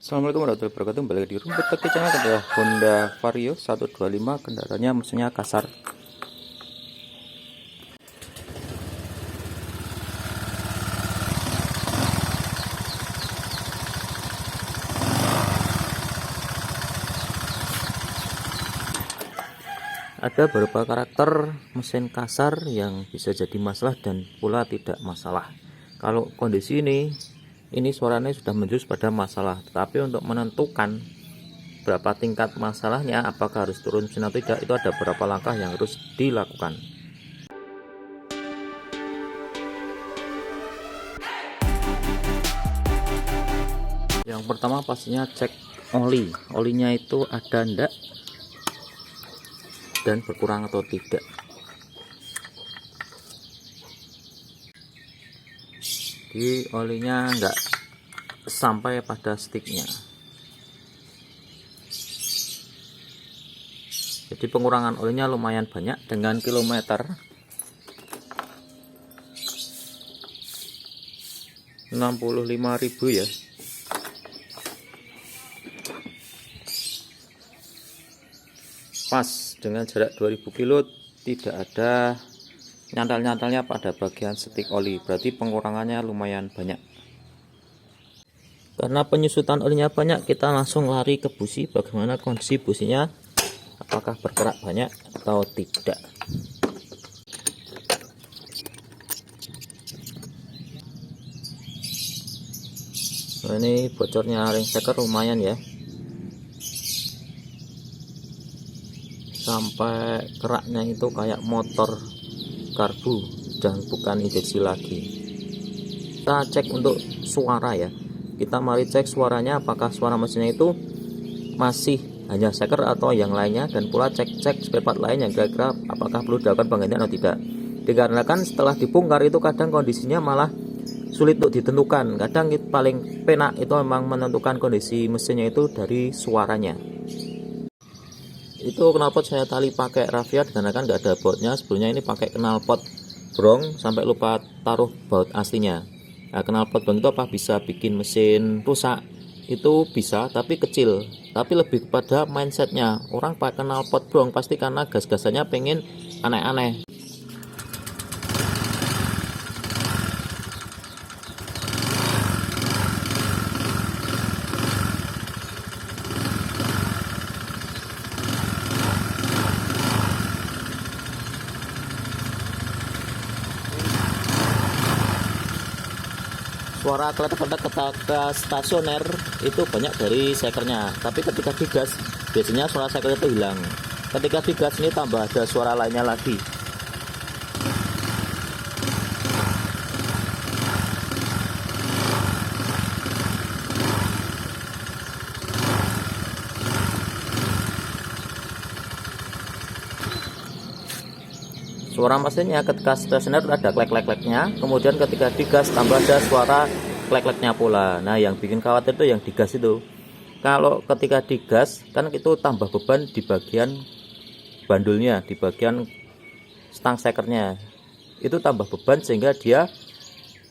Assalamualaikum warahmatullahi wabarakatuh. Kembali lagi di Rumput Teki Channel. Adalah Honda Vario 125, kendaraannya mesinnya kasar. Ada beberapa karakter mesin kasar yang bisa jadi masalah dan pula tidak masalah. Kalau kondisi ini suaranya sudah menjurus pada masalah, tetapi untuk menentukan berapa tingkat masalahnya, apakah harus turun mesin atau tidak, itu ada beberapa langkah yang harus dilakukan. Yang pertama pastinya cek olinya itu ada enggak dan berkurang atau tidak. Di olinya enggak sampai pada sticknya, jadi pengurangan olinya lumayan banyak dengan kilometer 65.000 ya. Pas dengan jarak 2000 kilo, tidak ada nyantal-nyantalnya pada bagian stick oli, berarti pengurangannya lumayan banyak. Karena penyusutan olinya banyak, kita langsung lari ke busi. Bagaimana kondisi businya, apakah bergerak banyak atau tidak. Nah, ini bocornya ring steker lumayan ya, sampai keraknya itu kayak motor karbu dan bukan injeksi lagi. Kita cek untuk suara ya, kita mari cek suaranya, apakah suara mesinnya itu masih hanya seker atau yang lainnya, dan pula cek spare part lain yang kira-kira apakah perlu dilakukan penggantian atau tidak. Dikarenakan setelah dibongkar itu kadang kondisinya malah sulit untuk ditentukan. Kadang paling penak itu memang menentukan kondisi mesinnya itu dari suaranya. Itu knalpot saya tali pakai raffia dikarenakan nggak ada bautnya. Sebelumnya ini pakai knalpot brong sampai lupa taruh baut aslinya. Nah, knalpot brong itu apa bisa bikin mesin rusak? Itu bisa, tapi kecil. Tapi lebih kepada mindsetnya. Orang pakai knalpot brong pasti karena gas-gasannya pengen aneh-aneh. Suara kletek-kletek ketika stasioner itu banyak dari sekernya, tapi ketika digas biasanya suara seker itu hilang. Ketika digas ini tambah ada suara lainnya lagi. Suara mesinnya ketika stasioner ada klek-klek-kleknya, kemudian ketika digas tambah ada suara klek-kleknya pula. Nah, yang bikin khawatir itu yang digas itu. Kalau ketika digas kan itu tambah beban di bagian bandulnya, di bagian stang sekernya. Itu tambah beban sehingga dia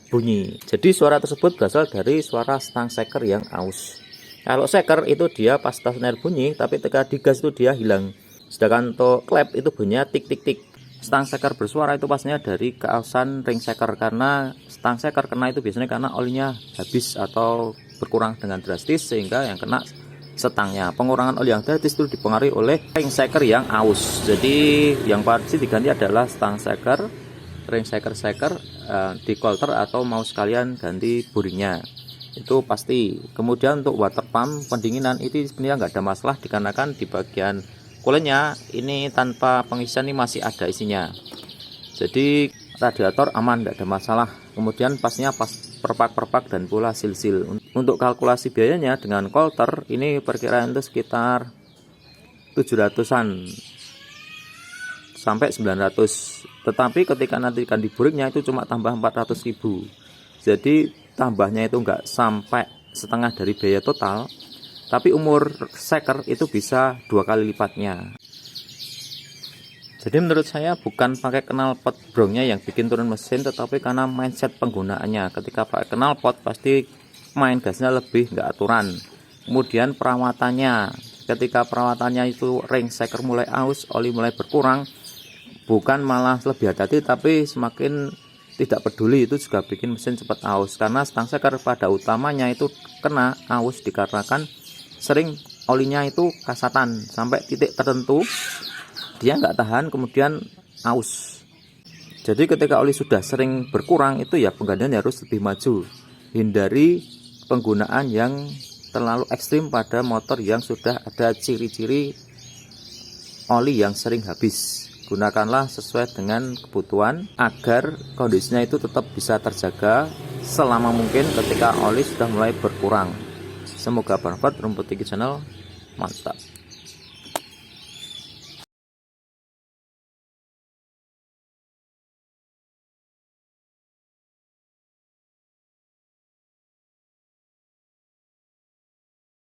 bunyi. Jadi suara tersebut berasal dari suara stang seker yang aus. Kalau seker itu dia pas stasioner bunyi, tapi ketika digas itu dia hilang. Sedangkan untuk klep itu bunyinya tik-tik-tik. Stang seker bersuara itu pastinya dari keausan ring seker, karena stang seker kena itu biasanya karena olinya habis atau berkurang dengan drastis sehingga yang kena setangnya. Pengurangan oli yang drastis itu dipengaruhi oleh ring seker yang aus. Jadi yang pasti diganti adalah stang seker, ring seker di coulter, atau mau sekalian ganti buringnya. Itu pasti. Kemudian untuk water pump pendinginan itu sebenarnya nggak ada masalah dikarenakan di bagian coolernya ini tanpa pengisian ini masih ada isinya, jadi radiator aman, tidak ada masalah. Kemudian pastinya pas perpak dan pula sil-sil. Untuk kalkulasi biayanya dengan coulter ini perkiraan itu sekitar 700-an sampai 900, tetapi ketika nanti ganti buringnya itu cuma tambah 400.000, jadi tambahnya itu enggak sampai setengah dari biaya total. Tapi umur seker itu bisa 2 kali lipatnya. Jadi menurut saya bukan pakai knalpot brongnya yang bikin turun mesin, tetapi karena mindset penggunaannya. Ketika pakai knalpot pasti main gasnya lebih nggak aturan. Kemudian perawatannya, ketika perawatannya itu ring shaker mulai aus, oli mulai berkurang, bukan malah lebih hati-hati, tapi semakin tidak peduli, itu juga bikin mesin cepat aus. Karena stang shaker pada utamanya itu kena aus dikarenakan sering olinya itu kasatan sampai titik tertentu dia nggak tahan, kemudian aus. Jadi ketika oli sudah sering berkurang itu ya penggantian harus lebih maju. Hindari penggunaan yang terlalu ekstrim pada motor yang sudah ada ciri-ciri oli yang sering habis. Gunakanlah sesuai dengan kebutuhan agar kondisinya itu tetap bisa terjaga selama mungkin ketika oli sudah mulai berkurang. Semoga bermanfaat. Rumput Tinggi Channel, mantap.